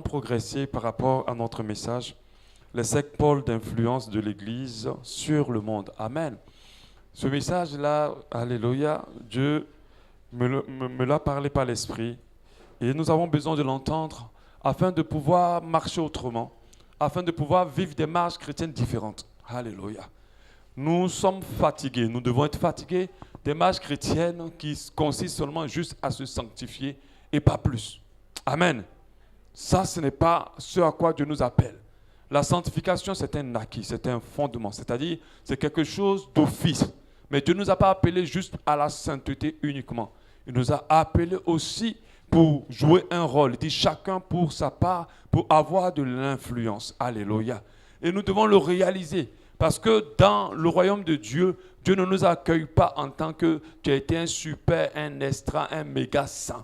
progresser par rapport à notre message, les 5 pôles d'influence de l'Église sur le monde. Amen. Ce message-là, alléluia, Dieu me l'a parlé par l'Esprit et nous avons besoin de l'entendre afin de pouvoir marcher autrement, afin de pouvoir vivre des marches chrétiennes différentes. Alléluia. Nous sommes fatigués, nous devons être fatigués des marches chrétiennes qui consistent seulement juste à se sanctifier et pas plus. Amen. Ça, ce n'est pas ce à quoi Dieu nous appelle. La sanctification, c'est un acquis, c'est un fondement, c'est-à-dire c'est quelque chose d'office. Mais Dieu ne nous a pas appelés juste à la sainteté uniquement. Il nous a appelés aussi pour jouer un rôle. Il dit chacun pour sa part, pour avoir de l'influence. Alléluia. Et nous devons le réaliser. Parce que dans le royaume de Dieu, Dieu ne nous accueille pas en tant que tu as été un super, un extra, un méga saint.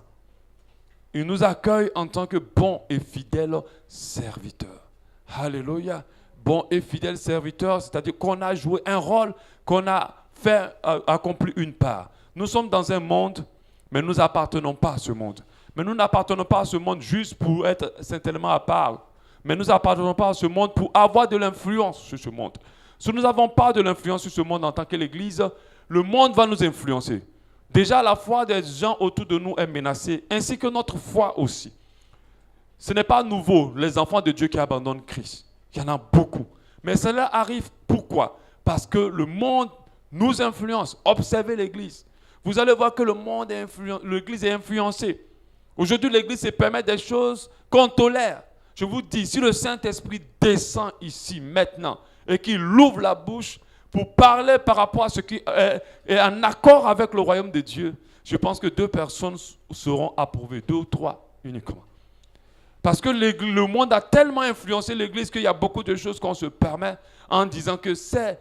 Il nous accueille en tant que bon et fidèle serviteur. Alléluia. Bon et fidèle serviteur, c'est-à-dire qu'on a joué un rôle, qu'on a fait accompli une part. Nous sommes dans un monde, mais nous n'appartenons pas à ce monde. Mais nous n'appartenons pas à ce monde juste pour être certainement à part. Mais nous n'appartenons pas à ce monde pour avoir de l'influence sur ce monde. Si nous n'avons pas de l'influence sur ce monde en tant que l'Église, le monde va nous influencer. Déjà, la foi des gens autour de nous est menacée, ainsi que notre foi aussi. Ce n'est pas nouveau, les enfants de Dieu qui abandonnent Christ. Il y en a beaucoup. Mais cela arrive pourquoi? Parce que le monde nous influence. Observez l'Église. Vous allez voir que l'Église est influencée. Aujourd'hui, l'Église se permet des choses qu'on tolère. Je vous dis, si le Saint-Esprit descend ici maintenant et qu'il ouvre la bouche pour parler par rapport à ce qui est en accord avec le royaume de Dieu, je pense que 2 personnes seront approuvées, 2 ou 3 uniquement. Parce que le monde a tellement influencé l'Église qu'il y a beaucoup de choses qu'on se permet en disant que c'est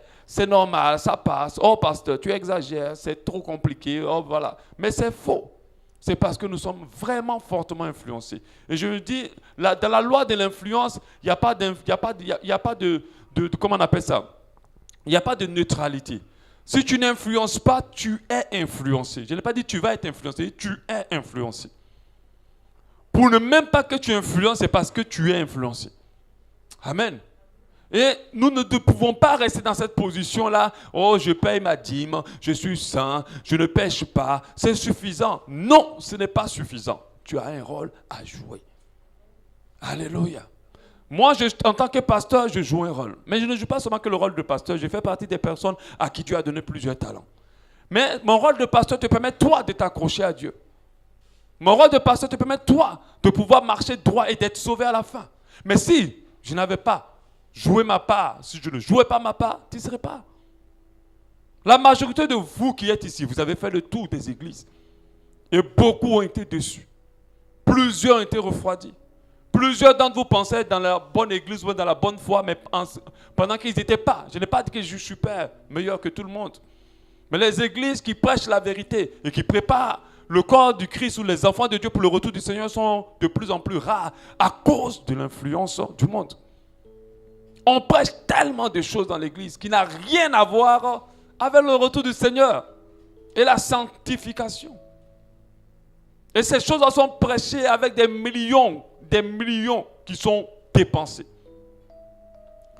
normal, ça passe. Oh pasteur, tu exagères, c'est trop compliqué, oh voilà. Mais c'est faux. C'est parce que nous sommes vraiment fortement influencés. Et je me dis, dans la loi de l'influence, il n'y a pas de comment on appelle ça? Il n'y a pas de neutralité. Si tu n'influences pas, tu es influencé. Je n'ai pas dit tu vas être influencé, tu es influencé. Pour ne même pas que tu influences, c'est parce que tu es influencé. Amen. Et nous ne pouvons pas rester dans cette position-là. Oh, je paye ma dîme, je suis saint, je ne pêche pas. C'est suffisant. Non, ce n'est pas suffisant. Tu as un rôle à jouer. Alléluia. Moi, en tant que pasteur, je joue un rôle. Mais je ne joue pas seulement que le rôle de pasteur. Je fais partie des personnes à qui Dieu a donné plusieurs talents. Mais mon rôle de pasteur te permet, toi, de t'accrocher à Dieu. Mon rôle de pasteur te permet, toi, de pouvoir marcher droit et d'être sauvé à la fin. Mais si je n'avais pas joué ma part, si je ne jouais pas ma part, tu ne serais pas. La majorité de vous qui êtes ici, vous avez fait le tour des églises. Et beaucoup ont été déçus. Plusieurs ont été refroidis. Plusieurs d'entre vous pensaient dans la bonne église ou dans la bonne foi, mais pendant qu'ils n'étaient pas. Je n'ai pas dit que je suis super, meilleur que tout le monde. Mais les églises qui prêchent la vérité et qui préparent le corps du Christ ou les enfants de Dieu pour le retour du Seigneur sont de plus en plus rares à cause de l'influence du monde. On prêche tellement de choses dans l'église qui n'a rien à voir avec le retour du Seigneur et la sanctification. Et ces choses sont prêchées avec des millions qui sont dépensés.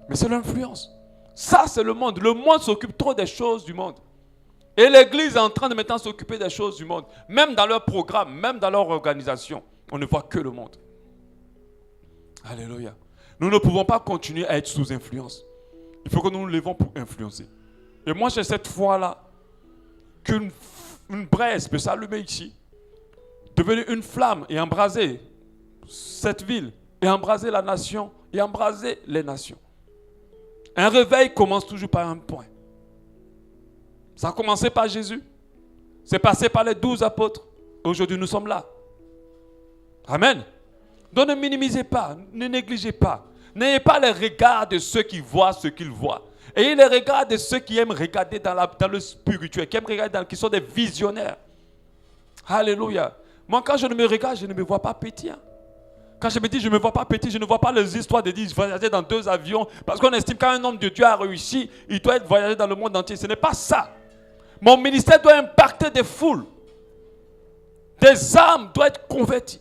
Mais c'est l'influence. Ça, c'est le monde. Le monde s'occupe trop des choses du monde. Et l'Église est en train de maintenant s'occuper des choses du monde. Même dans leur programme, même dans leur organisation, on ne voit que le monde. Alléluia. Nous ne pouvons pas continuer à être sous influence. Il faut que nous nous levons pour influencer. Et moi, j'ai cette foi-là qu'une braise peut s'allumer ici, devenir une flamme et embraser cette ville, et embraser la nation, et embraser les nations. Un réveil commence toujours par un point. Ça a commencé par Jésus. C'est passé par les 12 apôtres. Aujourd'hui, nous sommes là. Amen. Donc ne minimisez pas, ne négligez pas. N'ayez pas les regards de ceux qui voient ce qu'ils voient. Ayez les regards de ceux qui aiment regarder dans le spirituel, qui aiment regarder, qui sont des visionnaires. Alléluia. Moi, quand je ne me regarde, je ne me vois pas petit. Quand je me dis je ne me vois pas petit, je ne vois pas les histoires de dire voyager dans 2 avions. Parce qu'on estime qu'un homme de Dieu a réussi, il doit être voyagé dans le monde entier. Ce n'est pas ça. Mon ministère doit impacter des foules. Des âmes doivent être converties.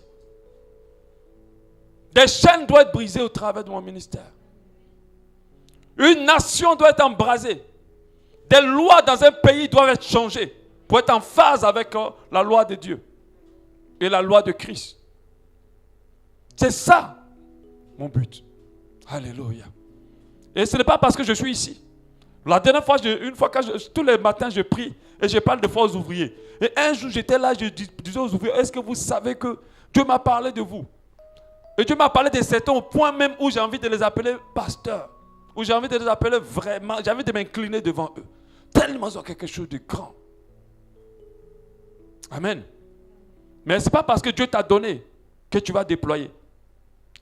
Des chaînes doivent être brisées au travers de mon ministère. Une nation doit être embrasée. Des lois dans un pays doivent être changées pour être en phase avec la loi de Dieu et la loi de Christ. C'est ça mon but. Alléluia. Et ce n'est pas parce que je suis ici. La dernière fois, tous les matins, je prie et je parle de fois aux ouvriers. Et un jour, j'étais là, je disais aux ouvriers, est-ce que vous savez que Dieu m'a parlé de vous? Et Dieu m'a parlé de certains au point même où j'ai envie de les appeler pasteurs. Où j'ai envie de les appeler vraiment, j'ai envie de m'incliner devant eux. Tellement ils ont quelque chose de grand. Amen. Mais ce n'est pas parce que Dieu t'a donné que tu vas déployer.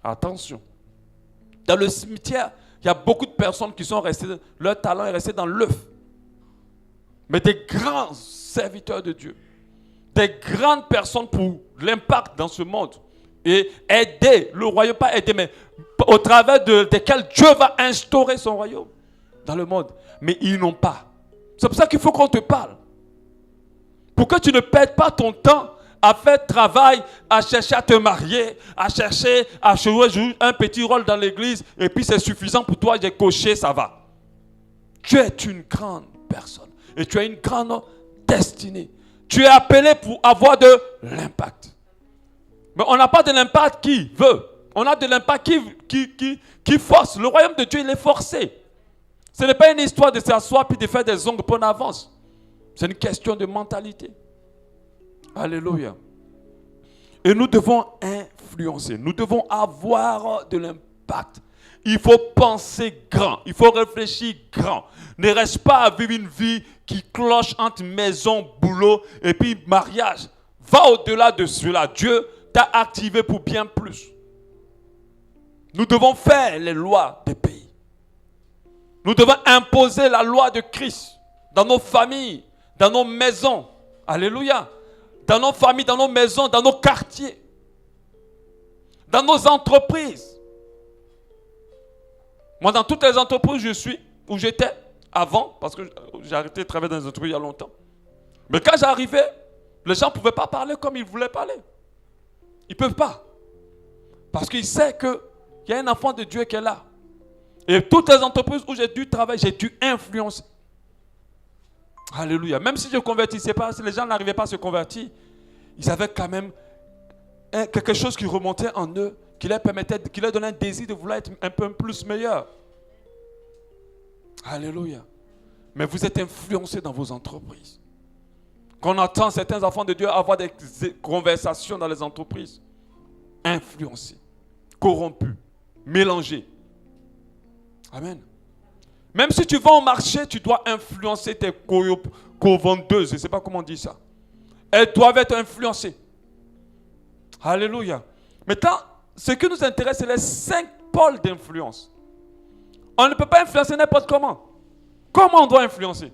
Attention. Dans le cimetière, il y a beaucoup de personnes qui sont restées, leur talent est resté dans l'œuf. Mais des grands serviteurs de Dieu, des grandes personnes pour l'impact dans ce monde et aider le royaume, pas aider, mais au travers desquels Dieu va instaurer son royaume dans le monde. Mais ils n'ont pas. C'est pour ça qu'il faut qu'on te parle. Pour que tu ne perdes pas ton temps à faire travail, à chercher à te marier, à chercher à jouer un petit rôle dans l'église, et puis c'est suffisant pour toi, j'ai coché, ça va. Tu es une grande personne et tu as une grande destinée. Tu es appelé pour avoir de l'impact. Mais on n'a pas de l'impact qui veut. On a de l'impact qui force. Le royaume de Dieu, il est forcé. Ce n'est pas une histoire de s'asseoir puis de faire des ongles pour en avance. C'est une question de mentalité. Alléluia. Et nous devons influencer. Nous devons avoir de l'impact. Il faut penser grand. Il faut réfléchir grand. Ne reste pas à vivre une vie qui cloche entre maison, boulot et puis mariage. Va au-delà de cela. Dieu t'a activé pour bien plus. Nous devons faire les lois des pays. Nous devons imposer la loi de Christ dans nos familles, dans nos maisons. Alléluia. Dans nos familles, dans nos maisons, dans nos quartiers, dans nos entreprises. Moi, dans toutes les entreprises où j'étais avant, parce que j'ai arrêté de travailler dans les entreprises il y a longtemps. Mais quand j'arrivais, les gens ne pouvaient pas parler comme ils voulaient parler. Ils ne peuvent pas. Parce qu'ils savent qu'il y a un enfant de Dieu qui est là. Et toutes les entreprises où j'ai dû travailler, j'ai dû influencer. Alléluia. Même si je ne convertissais pas, si les gens n'arrivaient pas à se convertir, ils avaient quand même quelque chose qui remontait en eux, qui leur permettait, qui leur donnait un désir de vouloir être un peu plus meilleur. Alléluia. Mais vous êtes influencés dans vos entreprises. Quand on entend certains enfants de Dieu avoir des conversations dans les entreprises, influencés, corrompus, mélangés. Amen. Même si tu vas au marché, tu dois influencer tes co-vendeuses. Je ne sais pas comment on dit ça. Elles doivent être influencées. Alléluia. Maintenant, ce qui nous intéresse, c'est les 5 pôles d'influence. On ne peut pas influencer n'importe comment. Comment on doit influencer?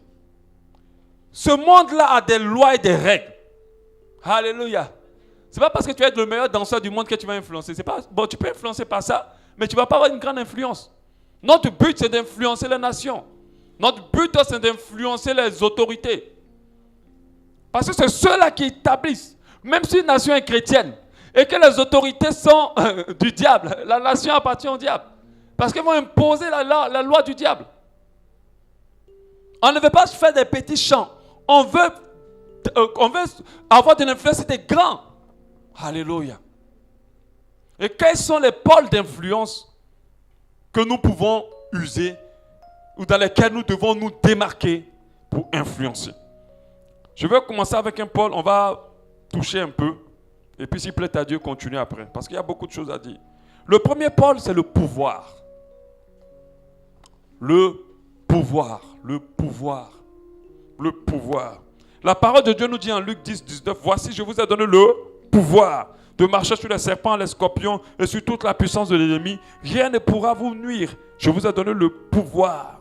Ce monde-là a des lois et des règles. Alléluia. Ce n'est pas parce que tu vas être le meilleur danseur du monde que tu vas influencer. C'est pas, bon, tu peux influencer par ça, mais tu ne vas pas avoir une grande influence. Notre but, c'est d'influencer les nations. Notre but, c'est d'influencer les autorités. Parce que c'est ceux-là qui établissent. Même si une nation est chrétienne et que les autorités sont du diable, la nation appartient au diable. Parce qu'ils vont imposer la loi du diable. On ne veut pas faire des petits chants. On veut avoir de l'influence des grands. Alléluia. Et quels sont les pôles d'influence que nous pouvons user ou dans lesquels nous devons nous démarquer pour influencer? Je vais commencer avec un pôle, on va toucher un peu, et puis s'il plaît à Dieu, continuer après, parce qu'il y a beaucoup de choses à dire. Le premier pôle, c'est le pouvoir. Le pouvoir, le pouvoir, le pouvoir. La parole de Dieu nous dit en Luc 10, 19, « Voici, je vous ai donné le pouvoir de marcher sur les serpents, les scorpions et sur toute la puissance de l'ennemi. Rien ne pourra vous nuire. Je vous ai donné le pouvoir. »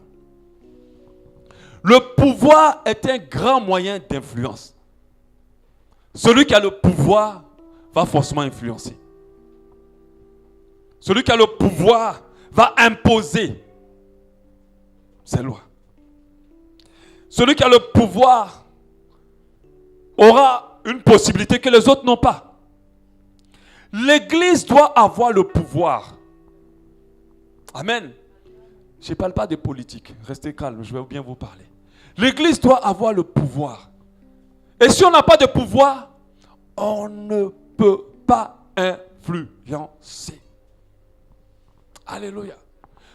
Le pouvoir est un grand moyen d'influence. Celui qui a le pouvoir va forcément influencer. Celui qui a le pouvoir va imposer ses lois. Celui qui a le pouvoir aura une possibilité que les autres n'ont pas. L'église doit avoir le pouvoir. Amen. Je ne parle pas de politique. Restez calme, je vais bien vous parler. L'église doit avoir le pouvoir. Et si on n'a pas de pouvoir, on ne peut pas influencer. Alléluia.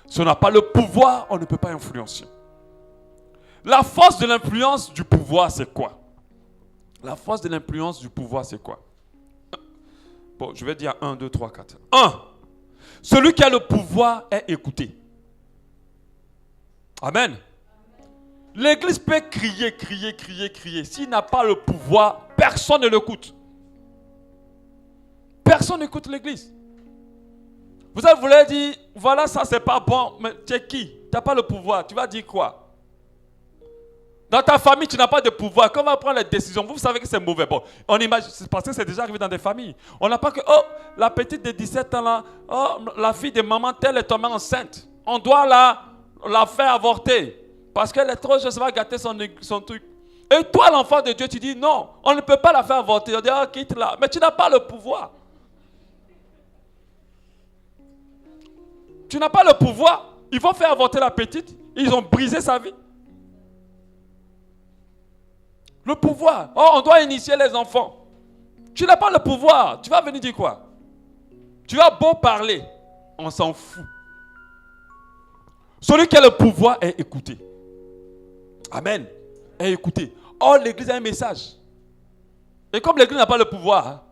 Si on n'a pas le pouvoir, on ne peut pas influencer. La force de l'influence du pouvoir, c'est quoi? La force de l'influence du pouvoir, c'est quoi? Bon, je vais dire 1, 2, 3, 4. 1. Celui qui a le pouvoir est écouté. Amen. L'église peut crier, crier, crier, crier. S'il n'a pas le pouvoir, personne ne l'écoute. Personne n'écoute l'église. Vous voulez dire, voilà, ça c'est pas bon, mais tu es qui? Tu n'as pas le pouvoir, tu vas dire quoi? Dans ta famille, tu n'as pas de pouvoir. Quand on va prendre les décisions, vous savez que c'est mauvais. Bon, on imagine, parce que c'est déjà arrivé dans des familles. On n'a pas que, oh, la petite de 17 ans là, oh, la fille de maman telle est tombée enceinte. On doit la faire avorter. Parce qu'elle est trop jeune, ça va gâter son truc. Et toi, l'enfant de Dieu, tu dis non, on ne peut pas la faire avorter. On dit, oh, quitte-la. Mais tu n'as pas le pouvoir. Tu n'as pas le pouvoir. Ils vont faire avorter la petite. Ils ont brisé sa vie. Le pouvoir. Oh, on doit initier les enfants. Tu n'as pas le pouvoir. Tu vas venir dire quoi? Tu vas beau parler. On s'en fout. Celui qui a le pouvoir est écouté. Amen. Est écouté. Oh, l'église a un message. Et comme l'église n'a pas le pouvoir, hein,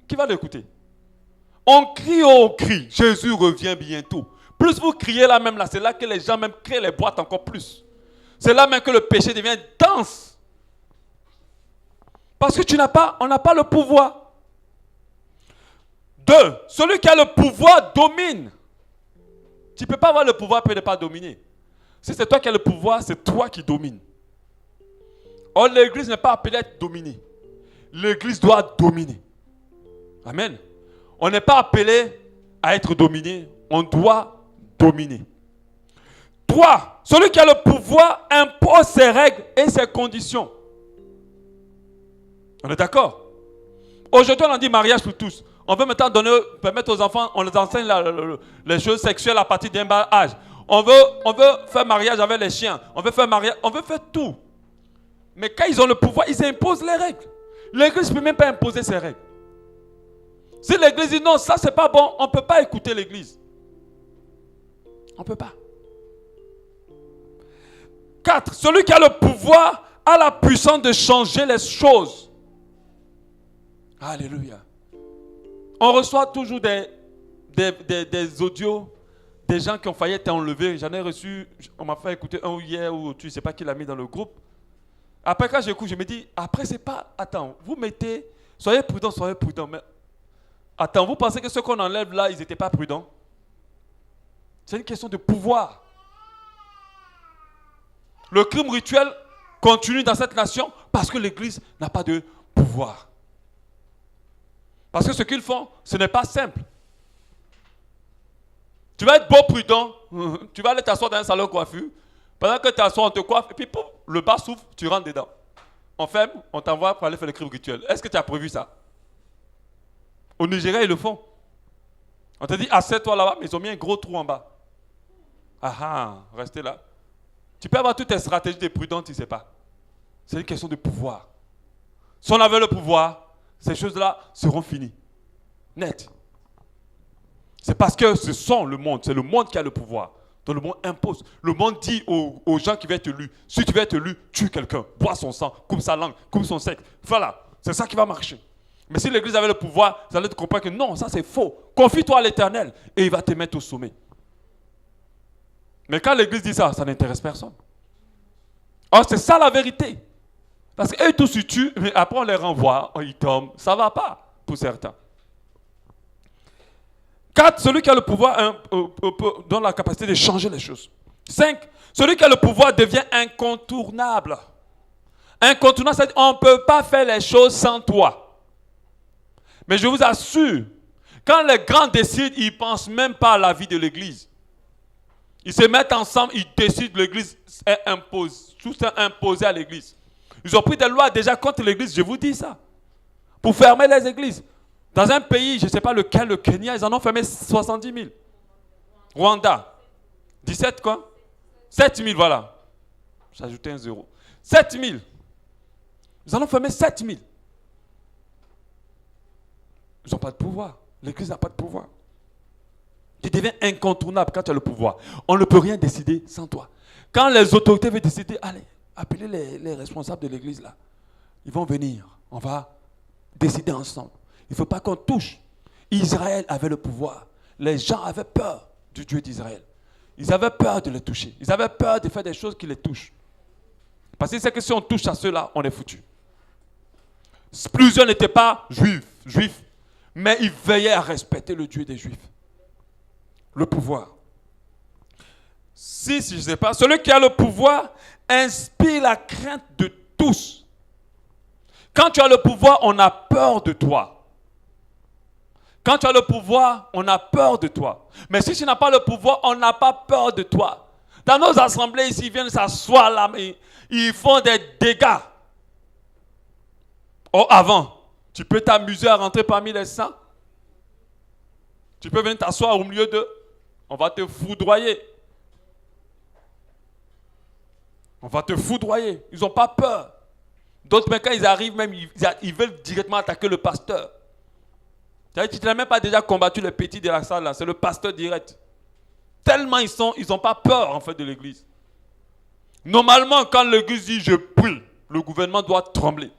qui va l'écouter? On crie, on crie. Jésus revient bientôt. Plus vous criez là même là, c'est là que les gens même créent les boîtes encore plus. C'est là même que le péché devient dense. Parce que on n'a pas le pouvoir. 2. Celui qui a le pouvoir domine. Tu ne peux pas avoir le pouvoir et ne pas dominer. Si c'est toi qui as le pouvoir, c'est toi qui domines. Or, l'église n'est pas appelée à être dominée. L'église doit dominer. Amen. On n'est pas appelé à être dominé. On doit dominer. 3. Celui qui a le pouvoir impose ses règles et ses conditions. On est d'accord? Aujourd'hui, on dit mariage pour tous. On veut maintenant permettre aux enfants, on les enseigne les choses sexuelles à partir d'un bas âge. On veut faire mariage avec les chiens. On veut faire tout. Mais quand ils ont le pouvoir, ils imposent les règles. L'église ne peut même pas imposer ses règles. Si l'église dit non, ça c'est pas bon, on ne peut pas écouter l'église. On ne peut pas. 4. Celui qui a le pouvoir a la puissance de changer les choses. Alléluia. On reçoit toujours des audios des gens qui ont failli être enlevés. J'en ai reçu, on m'a fait écouter un hier ou tu ne sais pas qui l'a mis dans le groupe. Après quand j'écoute, je me dis, après c'est pas, attends, vous mettez, soyez prudents, mais attends, vous pensez que ceux qu'on enlève là, ils n'étaient pas prudents? C'est une question de pouvoir. Le crime rituel continue dans cette nation parce que l'église n'a pas de pouvoir. Parce que ce qu'ils font, ce n'est pas simple. Tu vas être beau prudent, tu vas aller t'asseoir dans un salon de coiffure. Pendant que tu t'assois, on te coiffe, et puis pouf, le bas s'ouvre, tu rentres dedans. On ferme, on t'envoie pour aller faire le crime rituel. Est-ce que tu as prévu ça? Au Nigeria, ils le font. On te dit, assieds-toi là-bas, mais ils ont mis un gros trou en bas. Restez là. Tu peux avoir toutes tes stratégies de prudence, tu ne sais pas. C'est une question de pouvoir. Si on avait le pouvoir, ces choses-là seront finies. Net. C'est parce que ce sont le monde, c'est le monde qui a le pouvoir. Donc le monde impose. Le monde dit aux gens qui veulent être élus, si tu veux être élu, tue quelqu'un, bois son sang, coupe sa langue, coupe son sexe. Voilà, c'est ça qui va marcher. Mais si l'église avait le pouvoir, vous allez te comprendre que non, ça c'est faux. Confie-toi à l'Éternel et il va te mettre au sommet. Mais quand l'église dit ça, ça n'intéresse personne. Or c'est ça la vérité. Parce qu'eux tous se tuent, mais après on les renvoie, ils tombent. Ça ne va pas pour certains. 4. Celui qui a le pouvoir donne la capacité de changer les choses. 5. Celui qui a le pouvoir devient incontournable. Incontournable, c'est-à-dire qu'on ne peut pas faire les choses sans toi. Mais je vous assure, quand les grands décident, ils ne pensent même pas à la vie de l'église. Ils se mettent ensemble, ils décident, l'église impose. Tout est imposé à l'église. Ils ont pris des lois déjà contre l'église, je vous dis ça. Pour fermer les églises. Dans un pays, je ne sais pas lequel, le Kenya, ils en ont fermé 70 000. Rwanda, 17 quoi? 7 000, voilà. J'ai ajouté un zéro. 7 000. Ils en ont fermé 7 000. Ils n'ont pas de pouvoir. L'Église n'a pas de pouvoir. Tu deviens incontournable quand tu as le pouvoir. On ne peut rien décider sans toi. Quand les autorités veulent décider, allez, appelez les responsables de l'Église là. Ils vont venir. On va décider ensemble. Il ne faut pas qu'on touche. Israël avait le pouvoir. Les gens avaient peur du Dieu d'Israël. Ils avaient peur de les toucher. Ils avaient peur de faire des choses qui les touchent. Parce que c'est que si on touche à ceux-là, on est foutu. Plusieurs n'étaient pas juifs, mais ils veillaient à respecter le Dieu des Juifs. Le pouvoir. Si je ne sais pas, celui qui a le pouvoir inspire la crainte de tous. Quand tu as le pouvoir, on a peur de toi. Quand tu as le pouvoir, on a peur de toi. Mais si tu n'as pas le pouvoir, on n'a pas peur de toi. Dans nos assemblées ici, ils viennent s'asseoir là, mais ils font des dégâts. Oh, avant, tu peux t'amuser à rentrer parmi les saints. Tu peux venir t'asseoir au milieu d'eux. On va te foudroyer. On va te foudroyer. Ils n'ont pas peur. D'autres, mais quand ils arrivent, même, ils veulent directement attaquer le pasteur. Tu n'as même pas déjà combattu les petits de la salle, là. C'est le pasteur direct. Tellement ils n'ont pas peur, en fait, de l'église. Normalement, quand l'église dit « je prie », le gouvernement doit trembler.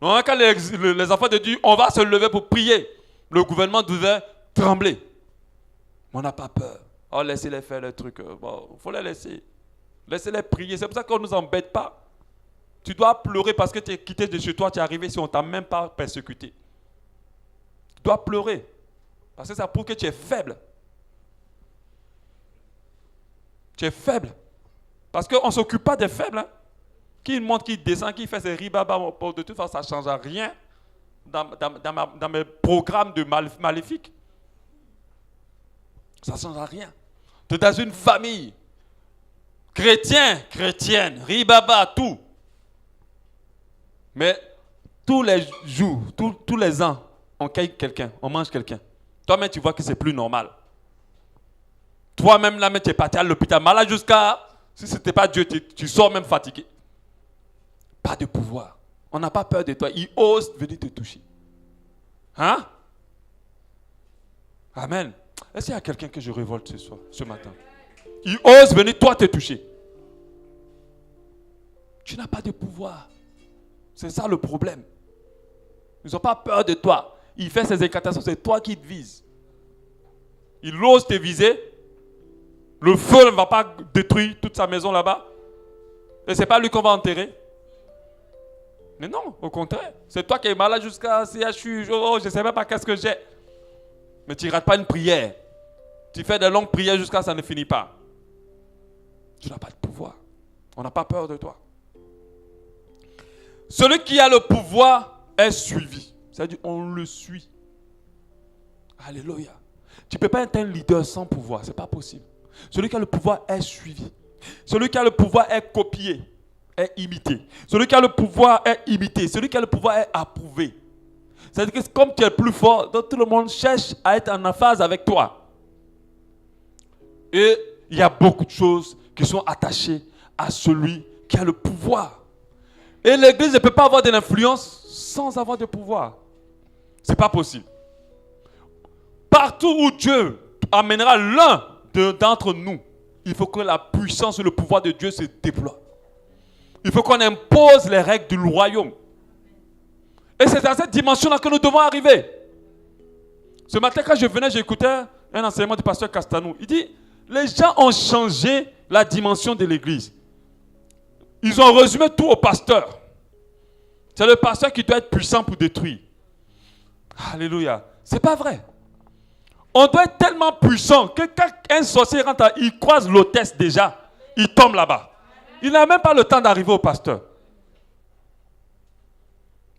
Normalement, quand les enfants de Dieu, on va se lever pour prier, le gouvernement devait trembler. Mais on n'a pas peur. Oh, laissez-les faire le truc. Bon, il faut les laisser. Laissez-les prier. C'est pour ça qu'on ne nous embête pas. Tu dois pleurer parce que tu es quitté de chez toi, tu es arrivé si on ne t'a même pas persécuté. Tu dois pleurer. Parce que ça prouve que tu es faible. Tu es faible. Parce qu'on ne s'occupe pas des faibles. Hein. Qui monte, qui descend, qui fait ses ribabas, de toute façon, ça ne change rien dans mes programmes de maléfiques. Ça ne change rien. Tu es dans une famille. Chrétienne, ribaba, tout. Mais tous les jours, tous les ans, on cueille quelqu'un, on mange quelqu'un. Toi-même, tu vois que c'est plus normal. Toi-même, là, tu es parti à l'hôpital malade jusqu'à... Si ce n'était pas Dieu, tu sors même fatigué. Pas de pouvoir. On n'a pas peur de toi. Ils osent venir te toucher. Hein? Amen. Est-ce qu'il y a quelqu'un que je révolte ce matin? Ils osent venir toi te toucher. Tu n'as pas de pouvoir. C'est ça le problème. Ils n'ont pas peur de toi. Il fait ses incantations, c'est toi qui te vises. Il ose te viser. Le feu ne va pas détruire toute sa maison là-bas. Et ce n'est pas lui qu'on va enterrer. Mais non, au contraire. C'est toi qui es malade jusqu'à CHU. Oh, je ne sais même pas qu'est-ce que j'ai. Mais tu ne rates pas une prière. Tu fais de longues prières jusqu'à ce que ça ne finit pas. Tu n'as pas de pouvoir. On n'a pas peur de toi. Celui qui a le pouvoir est suivi. C'est-à-dire on le suit. Alléluia. Tu ne peux pas être un leader sans pouvoir. Ce n'est pas possible. Celui qui a le pouvoir est suivi. Celui qui a le pouvoir est copié, est imité. Celui qui a le pouvoir est imité. Celui qui a le pouvoir est approuvé. C'est-à-dire que comme tu es plus fort, donc tout le monde cherche à être en phase avec toi. Et il y a beaucoup de choses qui sont attachées à celui qui a le pouvoir. Et l'Église ne peut pas avoir de l'influence sans avoir de pouvoir. Ce n'est pas possible. Partout où Dieu amènera l'un d'entre nous, il faut que la puissance et le pouvoir de Dieu se déploient. Il faut qu'on impose les règles du royaume. Et c'est dans cette dimension-là que nous devons arriver. Ce matin, quand je venais, j'écoutais un enseignement du pasteur Castanou. Il dit, les gens ont changé la dimension de l'Église. Ils ont résumé tout au pasteur. C'est le pasteur qui doit être puissant pour détruire. Alléluia. C'est pas vrai. On doit être tellement puissant que quand un sorcier rentre, il croise l'hôtesse déjà, il tombe là-bas. Il n'a même pas le temps d'arriver au pasteur.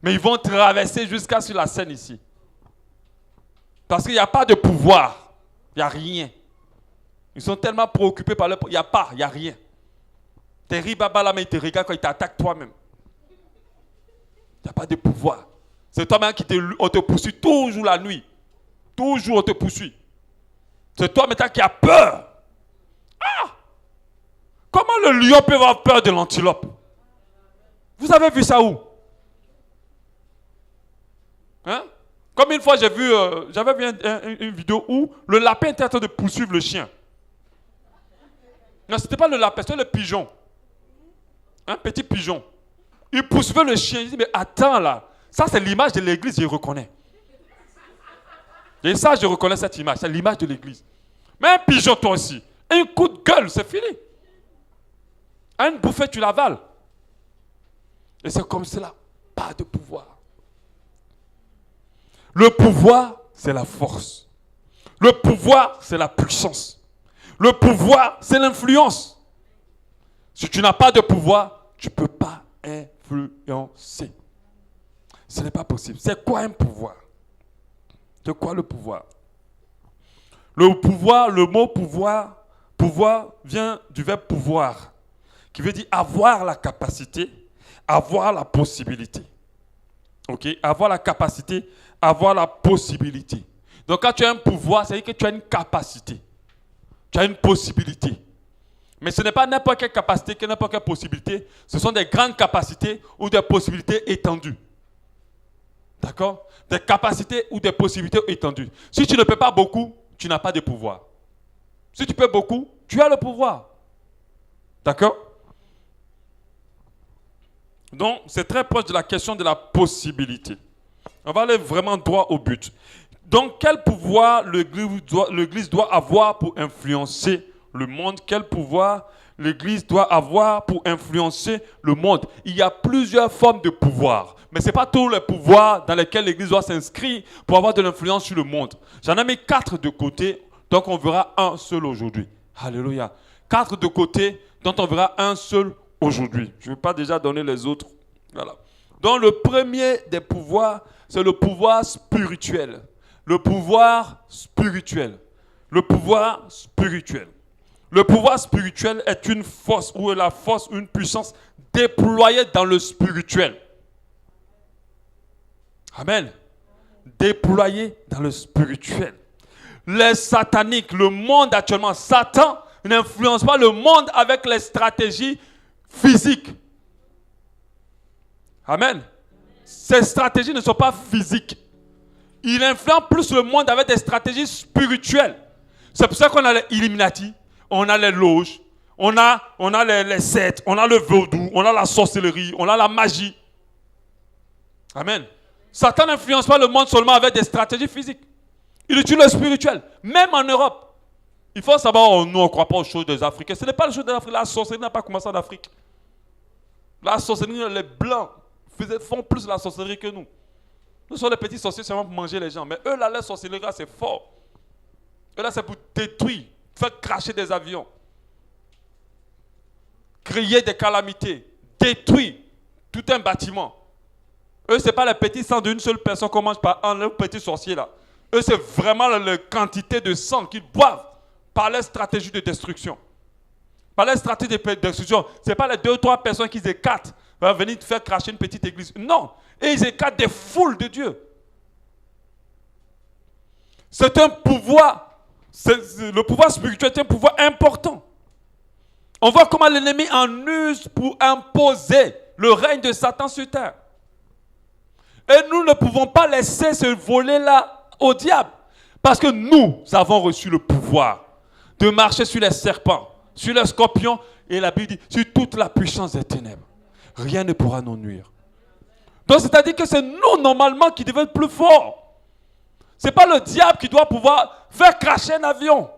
Mais ils vont traverser jusqu'à sur la scène ici. Parce qu'il n'y a pas de pouvoir. Il n'y a rien. Ils sont tellement préoccupés par le... Il n'y a rien. T'es ribaba là, mais ils te regardent quand ils t'attaquent toi-même. Il n'y a pas de pouvoir. C'est toi-même on te poursuit toujours la nuit. Toujours on te poursuit. C'est toi maintenant qui as peur. Ah! Comment le lion peut avoir peur de l'antilope? Vous avez vu ça où? Hein? Comme une fois, j'avais vu une vidéo où le lapin était en train de poursuivre le chien. Non, ce n'était pas le lapin, c'était le pigeon. Un petit pigeon. Il poursuivait le chien. Il dit, mais attends là. Ça, c'est l'image de l'église, je reconnais. Et ça, je reconnais cette image. C'est l'image de l'église. Mais un pigeon, toi aussi. Un coup de gueule, c'est fini. Une bouffée, tu l'avales. Et c'est comme cela. Pas de pouvoir. Le pouvoir, c'est la force. Le pouvoir, c'est la puissance. Le pouvoir, c'est l'influence. Si tu n'as pas de pouvoir, tu ne peux pas influencer. Ce n'est pas possible. C'est quoi un pouvoir? C'est quoi le pouvoir? Le pouvoir, le mot pouvoir, pouvoir vient du verbe pouvoir, qui veut dire avoir la capacité, avoir la possibilité. Ok? Avoir la capacité, avoir la possibilité. Donc quand tu as un pouvoir, ça veut dire que tu as une capacité. Tu as une possibilité. Mais ce n'est pas n'importe quelle capacité, que n'importe quelle possibilité. Ce sont des grandes capacités ou des possibilités étendues. D'accord? Des capacités ou des possibilités étendues. Si tu ne peux pas beaucoup, tu n'as pas de pouvoir. Si tu peux beaucoup, tu as le pouvoir. D'accord? Donc, c'est très proche de la question de la possibilité. On va aller vraiment droit au but. Donc, quel pouvoir l'Église doit avoir pour influencer le monde? Quel pouvoir l'Église doit avoir pour influencer le monde? Il y a plusieurs formes de pouvoir. Mais ce n'est pas tous les pouvoirs dans lesquels l'Église doit s'inscrire pour avoir de l'influence sur le monde. J'en ai mis 4 de côté, donc on verra un seul aujourd'hui. Alléluia. 4 de côté, dont on verra un seul aujourd'hui. Je ne vais pas déjà donner les autres. Voilà. Donc le premier des pouvoirs, c'est le pouvoir spirituel. Le pouvoir spirituel. Le pouvoir spirituel. Le pouvoir spirituel est une force, ou la force, une puissance déployée dans le spirituel. Amen. Déployée dans le spirituel. Les sataniques, le monde actuellement, Satan n'influence pas le monde avec les stratégies physiques. Amen. Ces stratégies ne sont pas physiques. Il influence plus le monde avec des stratégies spirituelles. C'est pour ça qu'on a les Illuminati, on a les loges, on a les sectes, on a le vaudou, on a la sorcellerie, on a la magie. Amen. Satan n'influence pas le monde seulement avec des stratégies physiques. Il utilise le spirituel, même en Europe. Il faut savoir, nous on ne croit pas aux choses des Africains. Ce n'est pas les choses des Africains. La sorcellerie n'a pas commencé en Afrique. La sorcellerie, les Blancs font plus la sorcellerie que nous. Nous sommes les petits sorciers seulement pour manger les gens. Mais eux, là, leur sorcellerie, c'est fort. Eux, là, c'est pour détruire, faire cracher des avions, créer des calamités, détruire tout un bâtiment. Eux, ce n'est pas les petits sangs d'une seule personne qu'on mange par an, les petits sorciers, là. Eux, c'est vraiment la quantité de sang qu'ils boivent par leur stratégie de destruction. Par leur stratégie de destruction. Ce n'est pas les 2 ou 3 personnes qui écartent, vont venir faire cracher une petite église. Non. Et ils écartent des foules de Dieu. C'est un pouvoir. Le pouvoir spirituel est un pouvoir important. On voit comment l'ennemi en use pour imposer le règne de Satan sur terre. Et nous ne pouvons pas laisser ce volet-là au diable. Parce que nous avons reçu le pouvoir de marcher sur les serpents, sur les scorpions, et la Bible dit, sur toute la puissance des ténèbres. Rien ne pourra nous nuire. Donc c'est-à-dire que c'est nous, normalement, qui devons être plus forts. Ce n'est pas le diable qui doit pouvoir faire cracher un avion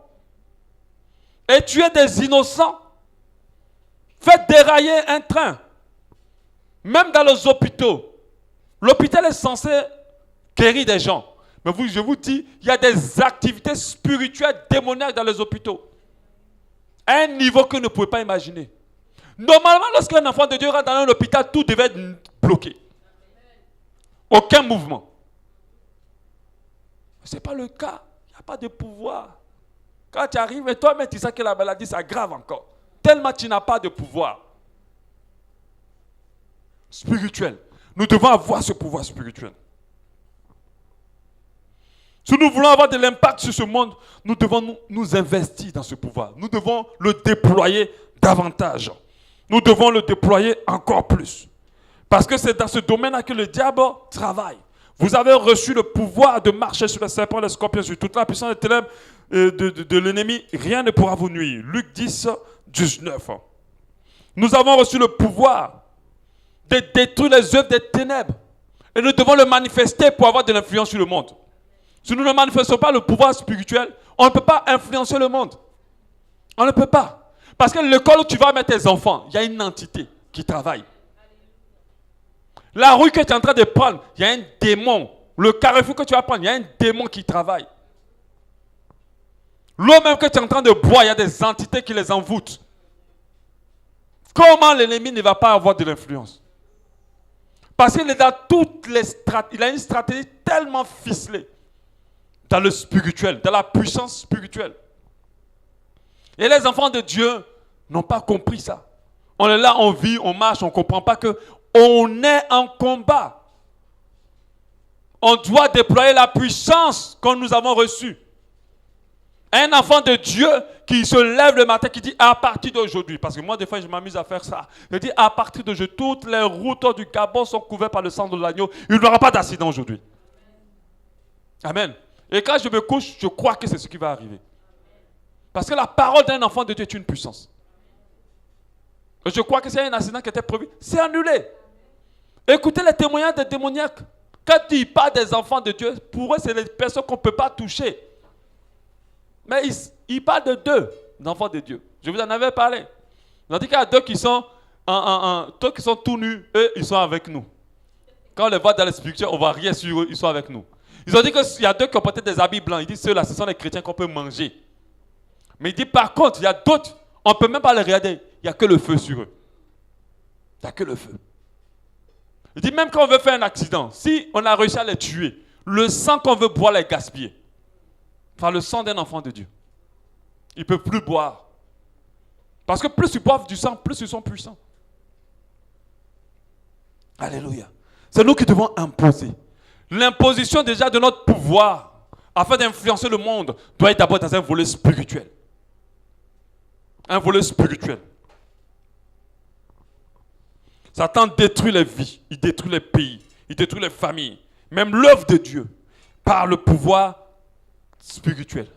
et tuer des innocents, faire dérailler un train. Même dans les hôpitaux. L'hôpital est censé guérir des gens. Mais je vous dis, il y a des activités spirituelles démoniaques dans les hôpitaux. À un niveau que vous ne pouvez pas imaginer. Normalement, lorsqu'un enfant de Dieu rentre dans un hôpital, tout devait être bloqué. Aucun mouvement. Ce n'est pas le cas. Il n'y a pas de pouvoir. Quand tu arrives et toi-même tu sais que la maladie, c'est grave encore. Tellement tu n'as pas de pouvoir spirituel. Nous devons avoir ce pouvoir spirituel. Si nous voulons avoir de l'impact sur ce monde, nous devons nous investir dans ce pouvoir. Nous devons le déployer davantage. Nous devons le déployer encore plus. Parce que c'est dans ce domaine-là que le diable travaille. Vous avez reçu le pouvoir de marcher sur les serpents, les scorpions, sur toute la puissance des ténèbres de l'ennemi. Rien ne pourra vous nuire. Luc 10, 19. Nous avons reçu le pouvoir de détruire les œuvres des ténèbres. Et nous devons le manifester pour avoir de l'influence sur le monde. Si nous ne manifestons pas le pouvoir spirituel, on ne peut pas influencer le monde. On ne peut pas. Parce que l'école où tu vas mettre tes enfants, il y a une entité qui travaille. La rue que tu es en train de prendre, il y a un démon. Le carrefour que tu vas prendre, il y a un démon qui travaille. L'eau même que tu es en train de boire, il y a des entités qui les envoûtent. Comment l'ennemi ne va pas avoir de l'influence? Parce qu'il est dans toutes les stratégies. Il a une stratégie tellement ficelée. Dans le spirituel, dans la puissance spirituelle. Et les enfants de Dieu n'ont pas compris ça. On est là, on vit, on marche, on ne comprend pas qu'on est en combat. On doit déployer la puissance que nous avons reçue. Un enfant de Dieu qui se lève le matin, qui dit à partir d'aujourd'hui, parce que moi des fois je m'amuse à faire ça, je dis à partir d'aujourd'hui, toutes les routes du Gabon sont couvertes par le sang de l'agneau, il n'y aura pas d'accident aujourd'hui. Amen. Et quand je me couche, je crois que c'est ce qui va arriver. Parce que la parole d'un enfant de Dieu est une puissance. Et je crois que s'il y a un accident qui était prévu, c'est annulé. Écoutez les témoignages des démoniaques. Quand ils parlent des enfants de Dieu, pour eux, c'est les personnes qu'on ne peut pas toucher. Mais ils parlent de deux enfants de Dieu. Je vous en avais parlé. Ils ont dit qu'il y a deux qui sont, qui sont tout nus, eux, ils sont avec nous. Quand on les voit dans les scriptures, on ne voit rien sur eux, ils sont avec nous. Ils ont dit qu'il y a deux qui ont porté des habits blancs. Ils disent ceux-là, ce sont les chrétiens qu'on peut manger. Mais il dit par contre, il y a d'autres, on ne peut même pas les regarder. Il n'y a que le feu sur eux. Il n'y a que le feu. Il dit même quand on veut faire un accident, si on a réussi à les tuer, le sang qu'on veut boire les gaspiller. Enfin, le sang d'un enfant de Dieu. Ils ne peuvent plus boire. Parce que plus ils boivent du sang, plus ils sont puissants. Alléluia. C'est nous qui devons imposer. L'imposition déjà de notre pouvoir, afin d'influencer le monde, doit être d'abord dans un volet spirituel. Un volet spirituel. Satan détruit les vies, il détruit les pays, il détruit les familles, même l'œuvre de Dieu, par le pouvoir spirituel.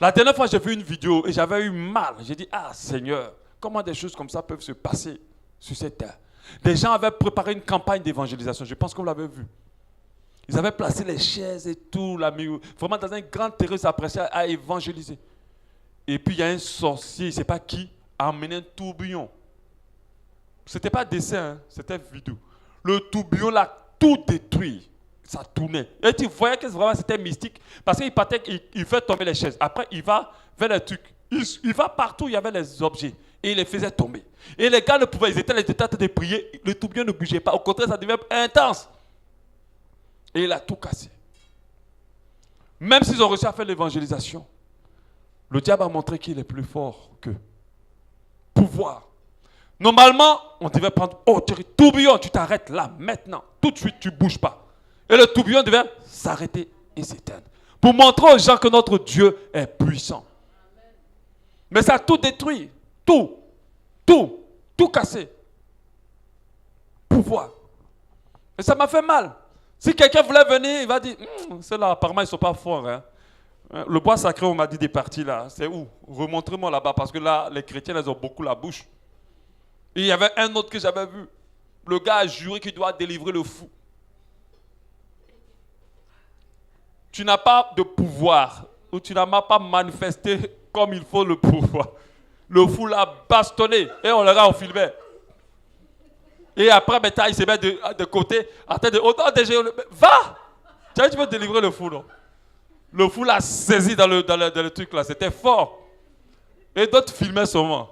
La dernière fois, j'ai vu une vidéo et j'avais eu mal. J'ai dit, ah Seigneur, comment des choses comme ça peuvent se passer sur cette terre? Des gens avaient préparé une campagne d'évangélisation. Je pense que vous l'avez vu. Ils avaient placé les chaises et tout, vraiment dans un grand terrain, ils s'apprêtaient à évangéliser. Et puis il y a un sorcier, je ne sais pas qui, a amené un tourbillon. Ce n'était pas dessin, hein, c'était vidéo. Le tourbillon l'a tout détruit. Ça tournait. Et tu voyais que vraiment c'était mystique. Parce qu'il partait, il fait tomber les chaises. Après, il va vers les trucs. Il va partout où il y avait les objets. Et il les faisait tomber. Et les gars ne pouvaient, ils étaient en train de prier. Le tourbillon ne bougeait pas. Au contraire, ça devenait intense. Et il a tout cassé. Même s'ils ont réussi à faire l'évangélisation, le diable a montré qu'il est plus fort qu'eux. Pouvoir. Normalement, on devait prendre, oh, tourbillon, tu t'arrêtes là, maintenant. Tout de suite, tu ne bouges pas. Et le tourbillon devait s'arrêter et s'éteindre. Pour montrer aux gens que notre Dieu est puissant. Mais ça a tout détruit. Tout cassé. Pouvoir. Et ça m'a fait mal. Si quelqu'un voulait venir, il va dire, ceux-là, apparemment, ils ne sont pas forts. Hein. Le bois sacré, on m'a dit des parties là. C'est où? Remontrez-moi là-bas, parce que là, les chrétiens, ils ont beaucoup la bouche. Et il y avait un autre que j'avais vu. Le gars a juré qu'il doit délivrer le fou. Tu n'as pas de pouvoir, ou tu n'as pas manifesté comme il faut le pouvoir. Le fou l'a bastonné, et on le regarde, on filmait. Et après, maintenant, il se met de côté, en train de, oh non, déjà, va! Tu veux délivrer le fou, non? Le fou l'a saisi dans le truc là, c'était fort. Et d'autres filmaient seulement.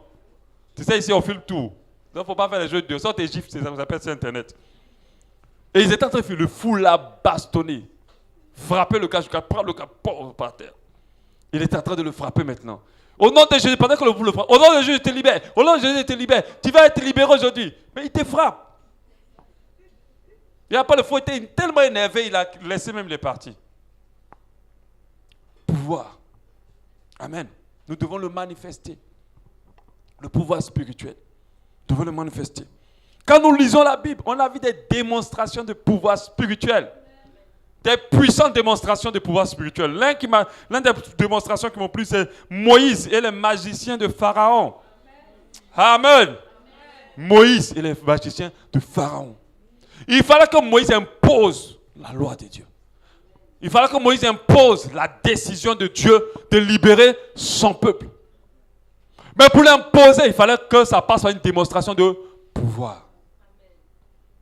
Tu sais, ici, on filme tout. Donc, il ne faut pas faire les jeux de Dieu. Ça, t'es gifs, ça s'appelle sur Internet. Et ils étaient en train de filmer, le fou l'a bastonné. Frapper le gars jusqu'à prendre le gars par terre. Il est en train de le frapper maintenant. Au nom de Jésus, pendant que le frappe, au nom de Jésus, je te libère. Au nom de Jésus, je te libère. Tu vas être libéré aujourd'hui. Mais il te frappe. Et après, le fou était tellement énervé, il a laissé même les parties. pouvoir. Amen. Nous devons le manifester. Le pouvoir spirituel. Nous devons le manifester. Quand nous lisons la Bible, on a vu des démonstrations de pouvoir spirituel. Des puissantes démonstrations de pouvoir spirituel. L'une des démonstrations qui m'ont plu, c'est Moïse et les magiciens de Pharaon. Amen. Amen. Moïse et les magiciens de Pharaon. Il fallait que Moïse impose la loi de Dieu. Il fallait que Moïse impose la décision de Dieu de libérer son peuple. Mais pour l'imposer, il fallait que ça passe par une démonstration de pouvoir.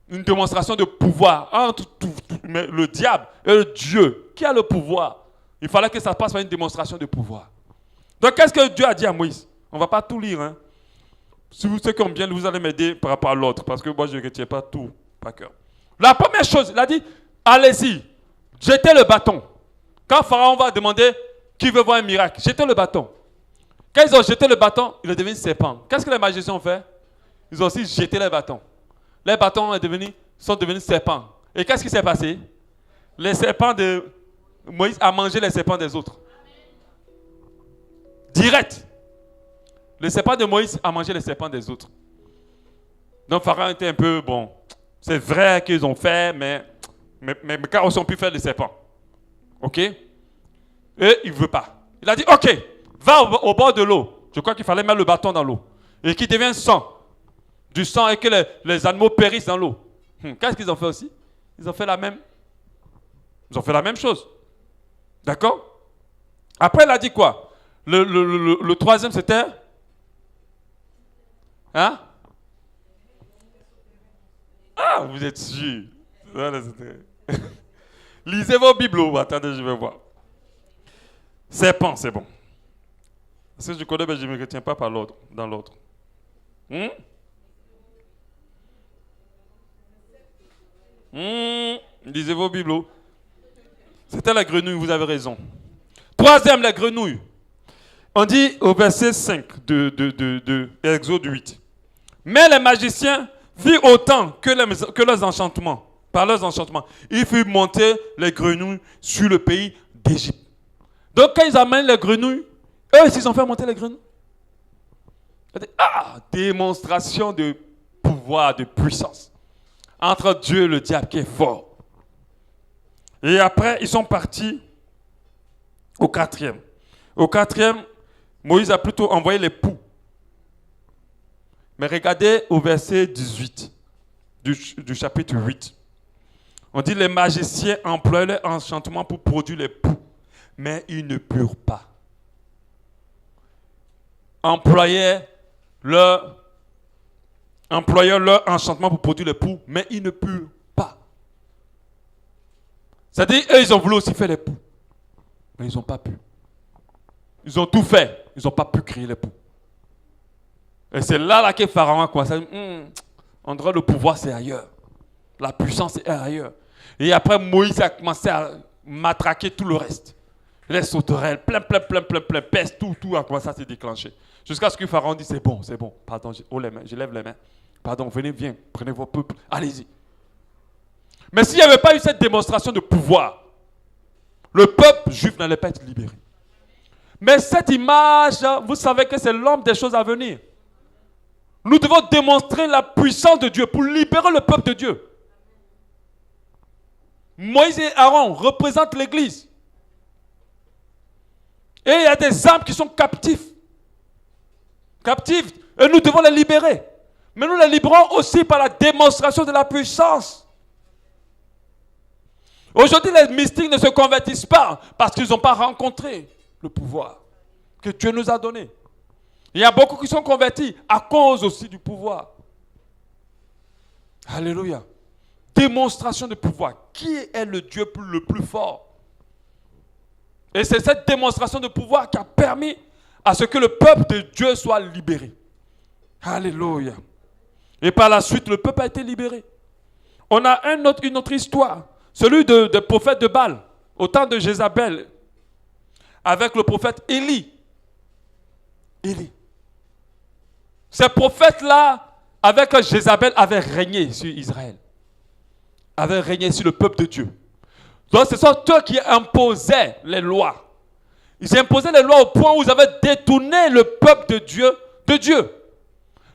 Une démonstration de pouvoir entre le diable et le Dieu. Qui a le pouvoir? Il fallait que ça passe par une démonstration de pouvoir. Donc, qu'est-ce que Dieu a dit à Moïse? On ne va pas tout lire. Hein? Si vous savez combien, vous allez m'aider par rapport à l'autre. Parce que moi, je ne retiens pas tout par cœur. La première chose, il a dit, allez-y, jetez le bâton. Quand Pharaon va demander qui veut voir un miracle, jetez le bâton. Quand ils ont jeté le bâton, il est devenu serpent. Qu'est-ce que les magiciens ont fait? Ils ont aussi jeté les bâtons. Les bâtons sont devenus serpents. Et qu'est-ce qui s'est passé? Les serpents de Moïse a mangé les serpents des autres. Direct. Le serpent de Moïse a mangé les serpents des autres. Donc Pharaon était un peu, bon, c'est vrai qu'ils ont fait, mais quand ils ont pu faire des serpents. Ok? Et il ne veut pas. Il a dit, ok, va au bord de l'eau. Je crois qu'il fallait mettre le bâton dans l'eau. Et qu'il devienne sang. Du sang et que les animaux périssent dans l'eau. Qu'est-ce qu'ils ont fait aussi? Ils ont fait la même chose. D'accord? Après, il a dit quoi? Le troisième, c'était? Hein? Ah, vous êtes sûr. Lisez vos bibelots. Attendez, je vais voir. Serpent, c'est bon. Parce que je connais, mais je ne me retiens pas dans l'ordre. Lisez vos bibelots. C'était la grenouille, vous avez raison. Troisième, la grenouille. On dit au verset 5 de Exode 8. Mais les magiciens firent autant que leurs enchantements. Par leurs enchantements, ils firent monter les grenouilles sur le pays d'Égypte. Donc quand ils amènent les grenouilles, eux, ils ont fait monter les grenouilles. Démonstration de pouvoir, de puissance. Entre Dieu et le diable qui est fort. Et après, ils sont partis au quatrième. Au quatrième, Moïse a plutôt envoyé les poux. Mais regardez au verset 18 du chapitre 8. On dit les magiciens employaient leur enchantement pour produire les poux. Mais ils ne purent pas. Employaient leur enchantement pour produire les poux, mais ils ne purent pas. C'est-à-dire, eux, ils ont voulu aussi faire les poux. Mais ils n'ont pas pu. Ils ont tout fait. Ils n'ont pas pu créer les poux. Et c'est là que Pharaon a commencé à dire, on dirait le pouvoir, c'est ailleurs. La puissance est ailleurs. Et après, Moïse a commencé à matraquer tout le reste. Les sauterelles, plein, peste, tout a commencé à se déclencher. Jusqu'à ce que Pharaon dit, c'est bon, pardon, je lève les mains. Pardon, viens, prenez vos peuples, allez-y. Mais s'il n'y avait pas eu cette démonstration de pouvoir, le peuple juif n'allait pas être libéré. Mais cette image, vous savez que c'est l'homme des choses à venir. Nous devons démontrer la puissance de Dieu pour libérer le peuple de Dieu. Moïse et Aaron représentent l'Église. Et il y a des âmes qui sont captives. Et nous devons les libérer. Mais nous les libérons aussi par la démonstration de la puissance. Aujourd'hui, les mystiques ne se convertissent pas parce qu'ils n'ont pas rencontré le pouvoir que Dieu nous a donné. Il y a beaucoup qui sont convertis à cause aussi du pouvoir. Alléluia. Démonstration de pouvoir. Qui est le Dieu le plus fort? Et c'est cette démonstration de pouvoir qui a permis à ce que le peuple de Dieu soit libéré. Alléluia. Et par la suite, le peuple a été libéré. On a une autre histoire. Celui de prophète de Baal, au temps de Jézabel, avec le prophète Élie. Ces prophètes-là, avec Jézabel, avaient régné sur Israël. Avaient régné sur le peuple de Dieu. Donc ce sont eux qui imposaient les lois. Ils imposaient les lois au point où ils avaient détourné le peuple de Dieu de Dieu.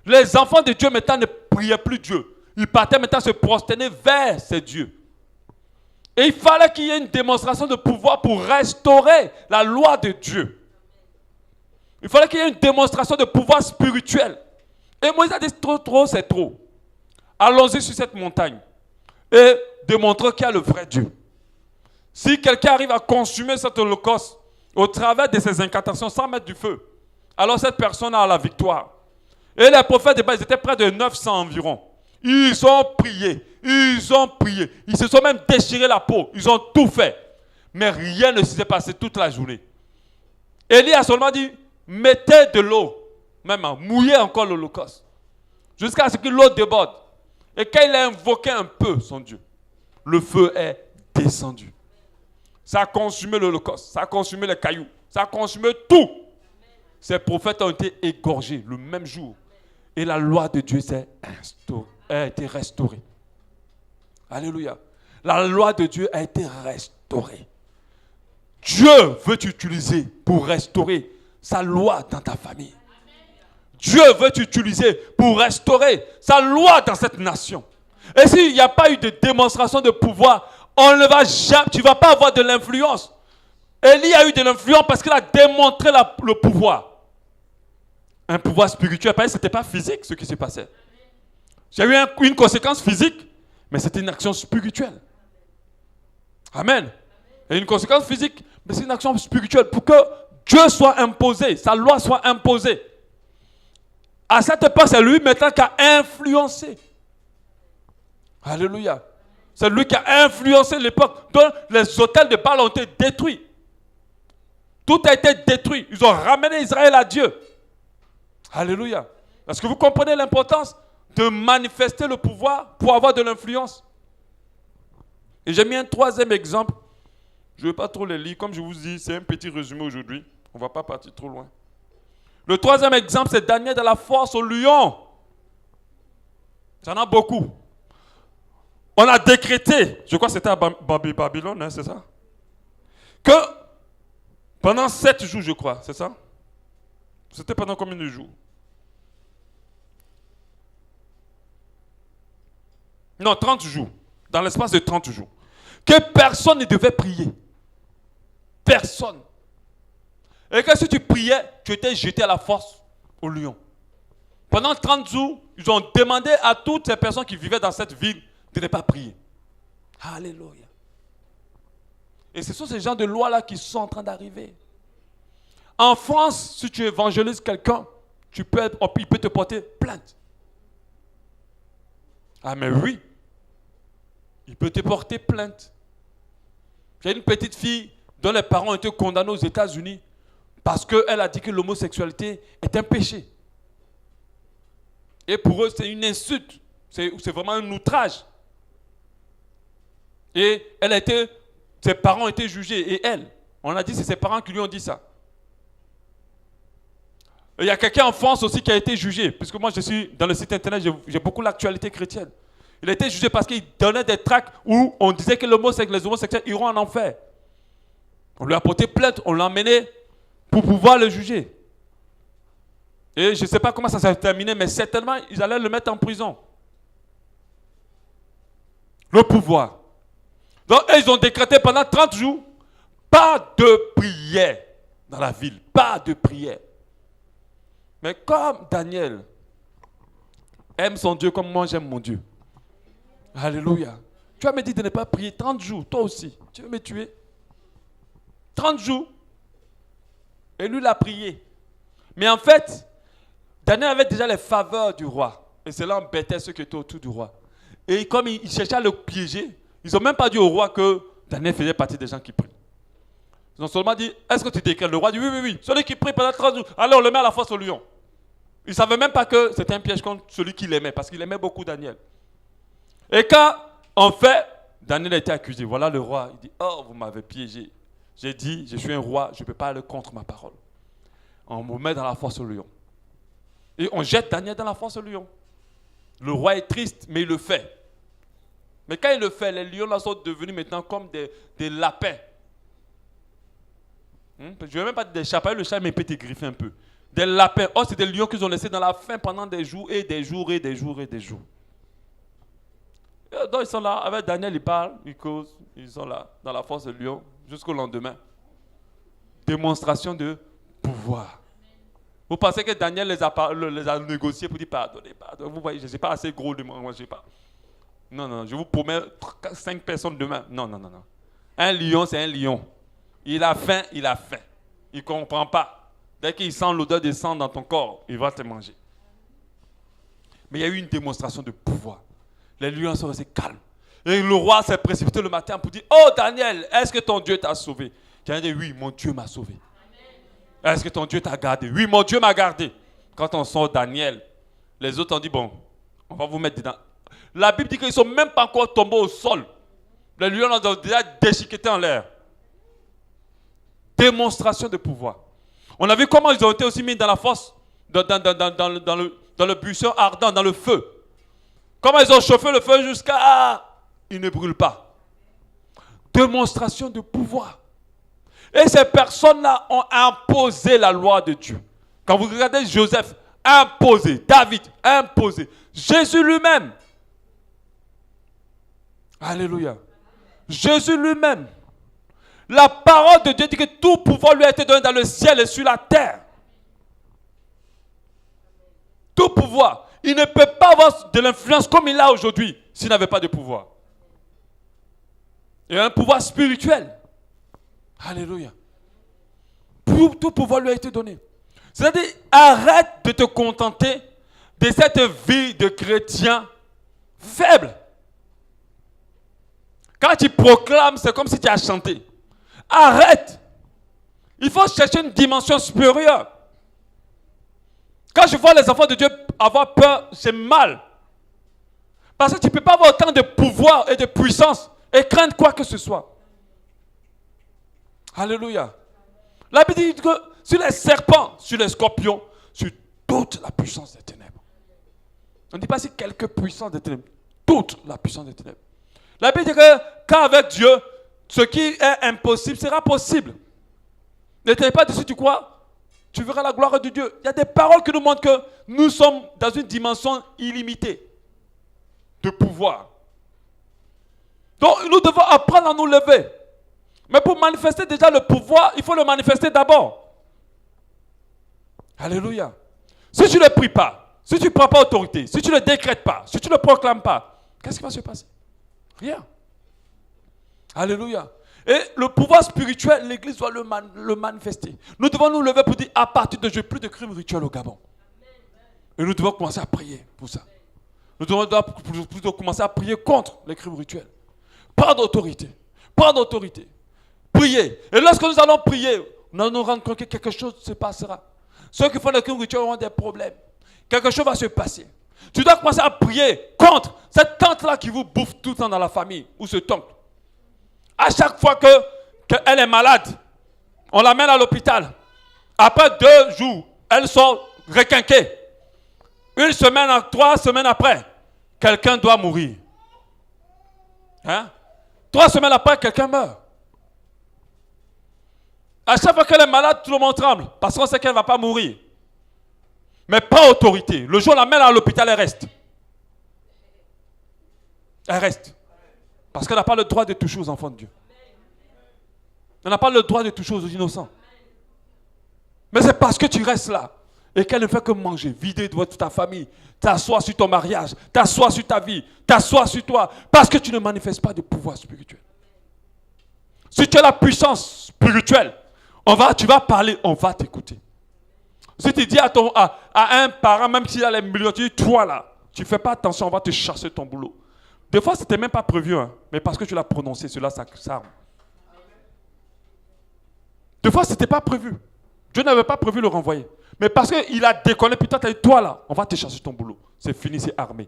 Les enfants de Dieu maintenant ne priaient plus Dieu. Ils partaient maintenant se prosterner vers ces dieux. Et il fallait qu'il y ait une démonstration de pouvoir pour restaurer la loi de Dieu. Il fallait qu'il y ait une démonstration de pouvoir spirituel. Et Moïse a dit, trop, c'est trop. Allons-y sur cette montagne et démontrons qu'il y a le vrai Dieu. Si quelqu'un arrive à consumer cet holocauste au travers de ses incantations sans mettre du feu, alors cette personne a la victoire. Et les prophètes de Baal, ils étaient près de 900 environ. Ils ont prié, ils se sont même déchirés la peau, ils ont tout fait. Mais rien ne s'est passé toute la journée. Élie a seulement dit, mettez de l'eau, même mouillez encore l'holocauste, jusqu'à ce que l'eau déborde. Et quand il a invoqué un peu son Dieu, le feu est descendu. Ça a consumé l'holocauste, ça a consumé les cailloux, ça a consumé tout. Ces prophètes ont été égorgés le même jour. Et la loi de Dieu a été restaurée. Alléluia. La loi de Dieu a été restaurée. Dieu veut t'utiliser pour restaurer sa loi dans ta famille. Dieu veut t'utiliser pour restaurer sa loi dans cette nation. Et s'il n'y a pas eu de démonstration de pouvoir, on ne va jamais, tu ne vas pas avoir de l'influence. Élie a eu de l'influence parce qu'il a démontré le pouvoir. Un pouvoir spirituel. Ce n'était pas physique ce qui se passait. J'ai eu une conséquence physique, mais c'était une action spirituelle. Amen. Et une conséquence physique, mais c'est une action spirituelle pour que Dieu soit imposé, sa loi soit imposée. À cette époque, c'est lui maintenant qui a influencé. Alléluia. C'est lui qui a influencé l'époque dont les autels de Baal ont été détruits. Tout a été détruit. Ils ont ramené Israël à Dieu. Alléluia. Est-ce que vous comprenez l'importance de manifester le pouvoir pour avoir de l'influence? Et j'ai mis un troisième exemple. Je ne vais pas trop le lire. Comme je vous dis, c'est un petit résumé aujourd'hui. On ne va pas partir trop loin. Le troisième exemple, c'est Daniel dans la force au lion. Ça en a beaucoup. On a décrété, je crois que c'était à Babylone, hein, c'est ça? Que pendant 7 jours, je crois, c'est ça? C'était pendant combien de jours? Non, 30 jours. Dans l'espace de 30 jours. Que personne ne devait prier. Personne. Et que si tu priais, tu étais jeté à la force au lion. Pendant 30 jours, ils ont demandé à toutes ces personnes qui vivaient dans cette ville de ne pas prier. Alléluia. Et ce sont ces gens de loi-là qui sont en train d'arriver. En France, si tu évangélises quelqu'un, il peut te porter plainte. Ah mais oui, il peut te porter plainte. J'ai une petite fille dont les parents ont été condamnés aux États-Unis parce qu'elle a dit que l'homosexualité est un péché. Et pour eux, c'est une insulte. C'est vraiment un outrage. Et ses parents ont été jugés. Et elle, on a dit que c'est ses parents qui lui ont dit ça. Il y a quelqu'un en France aussi qui a été jugé, puisque moi je suis dans le site internet, j'ai beaucoup l'actualité chrétienne. Il a été jugé parce qu'il donnait des tracts où on disait que les homosexuels iront en enfer. On lui a porté plainte, on l'a emmené pour pouvoir le juger. Et je ne sais pas comment ça s'est terminé, mais certainement ils allaient le mettre en prison. Le pouvoir. Donc ils ont décrété pendant 30 jours, pas de prière dans la ville, pas de prière. Mais comme Daniel aime son Dieu comme moi j'aime mon Dieu. Alléluia. Tu vas me dire de ne pas prier 30 jours, toi aussi. Tu veux me tuer? 30 jours. Et lui l'a prié. Mais en fait, Daniel avait déjà les faveurs du roi. Et cela embêtait ceux qui étaient autour du roi. Et comme ils cherchaient à le piéger, ils n'ont même pas dit au roi que Daniel faisait partie des gens qui prient. Ils ont seulement dit, est-ce que tu décrètes? Le roi dit, oui, oui, oui. Celui qui prie pendant 30 jours, allez, on le met à la force au lion. Il ne savait même pas que c'était un piège contre celui qui l'aimait, parce qu'il aimait beaucoup Daniel. Et quand, en fait, Daniel a été accusé, voilà le roi, il dit, oh, vous m'avez piégé. J'ai dit, je suis un roi, je ne peux pas aller contre ma parole. On me met dans la force au lion. Et on jette Daniel dans la force au lion. Le roi est triste, mais il le fait. Mais quand il le fait, les lions là sont devenus maintenant comme des lapins. Je ne vais même pas dire des chats, le chat, mais il peut te griffer un peu. Des lapins. Oh, c'est des lions qu'ils ont laissés dans la faim pendant des jours et des jours et des jours et des jours. Et donc, ils sont là, avec Daniel, ils parlent, ils causent, ils sont là, dans la force de lion, jusqu'au lendemain. Démonstration de pouvoir. Vous pensez que Daniel les a négociés pour dire pardonnez, pardonnez. Vous voyez, je ne suis pas assez gros de moi, je ne sais pas. Non, non, je vous promets 5 personnes demain. Non, non, non, non. Un lion, c'est un lion. Il a faim, il a faim. Il ne comprend pas. Dès qu'il sent l'odeur de sang dans ton corps, il va te manger. Mais il y a eu une démonstration de pouvoir. Les lions sont restés calmes. Et le roi s'est précipité le matin pour dire, oh Daniel, est-ce que ton Dieu t'a sauvé? Daniel dit, oui, mon Dieu m'a sauvé. Est-ce que ton Dieu t'a gardé? Oui, mon Dieu m'a gardé. Quand on sort Daniel, les autres ont dit, bon, on va vous mettre dedans. La Bible dit qu'ils ne sont même pas encore tombés au sol. Les lions ont déjà déchiqueté en l'air. Démonstration de pouvoir. On a vu comment ils ont été aussi mis dans la fosse, dans le buisson ardent, dans le feu. Comment ils ont chauffé le feu jusqu'à... il ne brûle pas. Démonstration de pouvoir. Et ces personnes-là ont imposé la loi de Dieu. Quand vous regardez Joseph, imposé. David, imposé. Jésus lui-même. Alléluia. Jésus lui-même. La parole de Dieu dit que tout pouvoir lui a été donné dans le ciel et sur la terre. Tout pouvoir. Il ne peut pas avoir de l'influence comme il a aujourd'hui s'il n'avait pas de pouvoir. Il a un pouvoir spirituel. Alléluia. Tout pouvoir lui a été donné. C'est-à-dire, arrête de te contenter de cette vie de chrétien faible. Quand tu proclames, c'est comme si tu as chanté. Arrête. Il faut chercher une dimension supérieure. Quand je vois les enfants de Dieu avoir peur, c'est mal. Parce que tu ne peux pas avoir autant de pouvoir et de puissance et craindre quoi que ce soit. Alléluia. La Bible dit que sur les serpents, sur les scorpions, sur toute la puissance des ténèbres. On ne dit pas si quelques puissances des ténèbres. Toute la puissance des ténèbres. La Bible dit que qu'avec Dieu, ce qui est impossible sera possible. Ne t'aie pas dessus, tu crois? Tu verras la gloire de Dieu. Il y a des paroles qui nous montrent que nous sommes dans une dimension illimitée de pouvoir. Donc nous devons apprendre à nous lever. Mais pour manifester déjà le pouvoir, il faut le manifester d'abord. Alléluia. Si tu ne pries pas, si tu ne prends pas autorité, si tu ne décrètes pas, si tu ne proclames pas, qu'est-ce qui va se passer? Rien. Alléluia. Et le pouvoir spirituel, l'Église doit le manifester. Nous devons nous lever pour dire, à partir de aujourd'hui, plus de crimes rituels au Gabon. Et nous devons commencer à prier pour ça. Nous devons plutôt commencer à prier contre les crimes rituels. Prendre autorité. Prendre autorité. Prier. Et lorsque nous allons prier, nous allons nous rendre compte que quelque chose se passera. Ceux qui font les crimes rituels auront des problèmes. Quelque chose va se passer. Tu dois commencer à prier contre cette tante-là qui vous bouffe tout le temps dans la famille, ou ce toncle. À chaque fois qu'elle est malade, on l'amène à l'hôpital. Après 2 jours, elle sort requinquée. 1 semaine, 3 semaines après, quelqu'un doit mourir. Hein? 3 semaines après, quelqu'un meurt. À chaque fois qu'elle est malade, tout le monde tremble, parce qu'on sait qu'elle ne va pas mourir. Mais pas autorité. Le jour où on l'amène à l'hôpital, elle reste. Elle reste. Parce qu'elle n'a pas le droit de toucher aux enfants de Dieu. Elle n'a pas le droit de toucher aux innocents. Mais c'est parce que tu restes là et qu'elle ne fait que manger, vider de ta famille, t'asseoir sur ton mariage, t'asseoir sur ta vie, t'asseoir sur toi, parce que tu ne manifestes pas de pouvoir spirituel. Si tu as la puissance spirituelle, tu vas parler, on va t'écouter. Si tu dis à un parent, même s'il a les millions, tu dis, toi là, tu ne fais pas attention, on va te chasser ton boulot. Des fois, ce n'était même pas prévu, hein, mais parce que tu l'as prononcé, cela, ça arme. Des fois, ce n'était pas prévu. Dieu n'avait pas prévu le renvoyer. Mais parce qu'il a déconné, putain, tu as dit, toi là, on va te chasser ton boulot. C'est fini, c'est armé.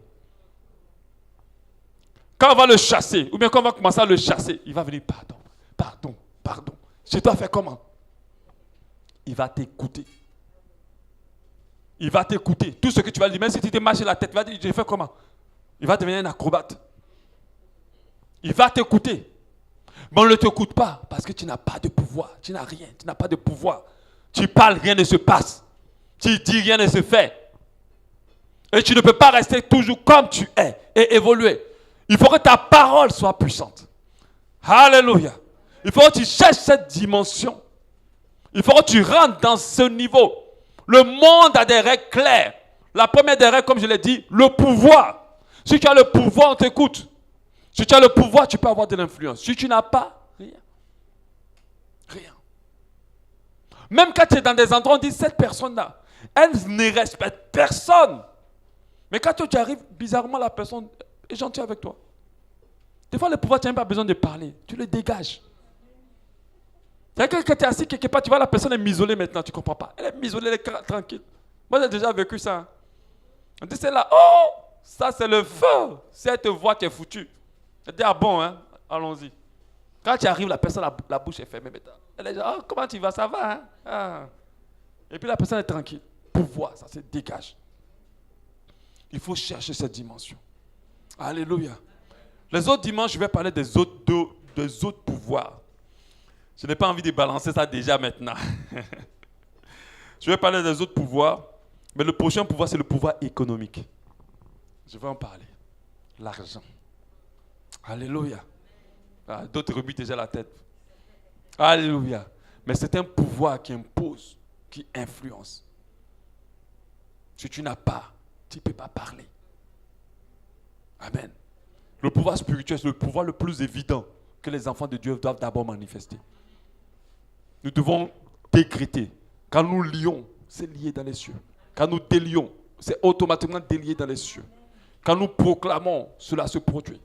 Quand on va le chasser, ou bien quand on va commencer à le chasser, il va venir, pardon. Je dois faire comment? Il va t'écouter. Il va t'écouter. Tout ce que tu vas lui dire, même si tu te marches la tête, il va dire, je fais comment? Il va devenir un acrobate. Il va t'écouter. Mais on ne t'écoute pas parce que tu n'as pas de pouvoir. Tu n'as rien, tu n'as pas de pouvoir. Tu parles, rien ne se passe. Tu dis, rien ne se fait. Et tu ne peux pas rester toujours comme tu es et évoluer. Il faut que ta parole soit puissante. Alléluia. Il faut que tu cherches cette dimension. Il faut que tu rentres dans ce niveau. Le monde a des règles claires. La première des règles, comme je l'ai dit, le pouvoir. Si tu as le pouvoir, on t'écoute. Si tu as le pouvoir, tu peux avoir de l'influence. Si tu n'as pas, rien. Rien. Même quand tu es dans des endroits, on dit, cette personne-là, elle ne respecte personne. Mais quand toi, tu arrives, bizarrement, la personne est gentille avec toi. Des fois, le pouvoir, tu n'as même pas besoin de parler. Tu le dégages. C'est-à-dire que quand tu es assis quelque part, tu vois la personne est misolée maintenant, tu ne comprends pas. Elle est misolée, elle est tranquille. Moi, j'ai déjà vécu ça. Hein. On dit, c'est là, oh, ça c'est le feu. Si elle te voit, tu es foutu. Elle dit, ah bon, hein, allons-y. Quand tu arrives, la personne, la bouche est fermée maintenant. Elle est genre, oh, comment tu vas, ça va, hein? Ah. Et puis la personne est tranquille. Pouvoir, ça se dégage. Il faut chercher cette dimension. Alléluia. Les autres dimanches, je vais parler des autres pouvoirs. Je n'ai pas envie de balancer ça déjà maintenant. Je vais parler des autres pouvoirs. Mais le prochain pouvoir, c'est le pouvoir économique. Je vais en parler. L'argent. Alléluia. Ah, d'autres remuent déjà la tête. Alléluia. Mais c'est un pouvoir qui impose, qui influence. Si tu n'as pas, tu ne peux pas parler. Amen. Le pouvoir spirituel, c'est le pouvoir le plus évident que les enfants de Dieu doivent d'abord manifester. Nous devons décréter. Quand nous lions, c'est lié dans les cieux. Quand nous délions, c'est automatiquement délié dans les cieux. Quand nous proclamons, cela se produit.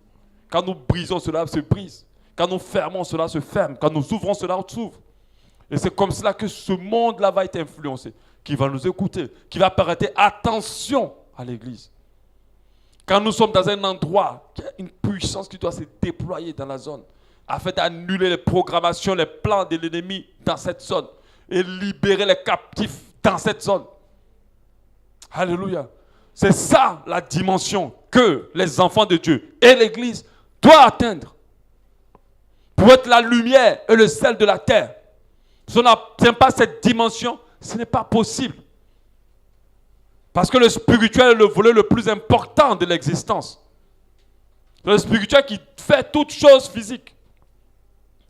Quand nous brisons, cela se brise. Quand nous fermons, cela se ferme. Quand nous ouvrons, cela s'ouvre. Et c'est comme cela que ce monde-là va être influencé, qui va nous écouter, qui va prêter attention à l'église. Quand nous sommes dans un endroit, il y a une puissance qui doit se déployer dans la zone, afin d'annuler les programmations, les plans de l'ennemi dans cette zone, et libérer les captifs dans cette zone. Alléluia. C'est ça la dimension que les enfants de Dieu et l'Église doivent atteindre. Pour être la lumière et le sel de la terre. Si on n'atteint pas cette dimension, ce n'est pas possible. Parce que le spirituel est le volet le plus important de l'existence. C'est le spirituel qui fait toutes choses physiques.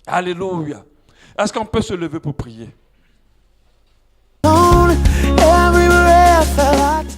Alléluia. Est-ce qu'on peut se lever pour prier? Everywhere I felt like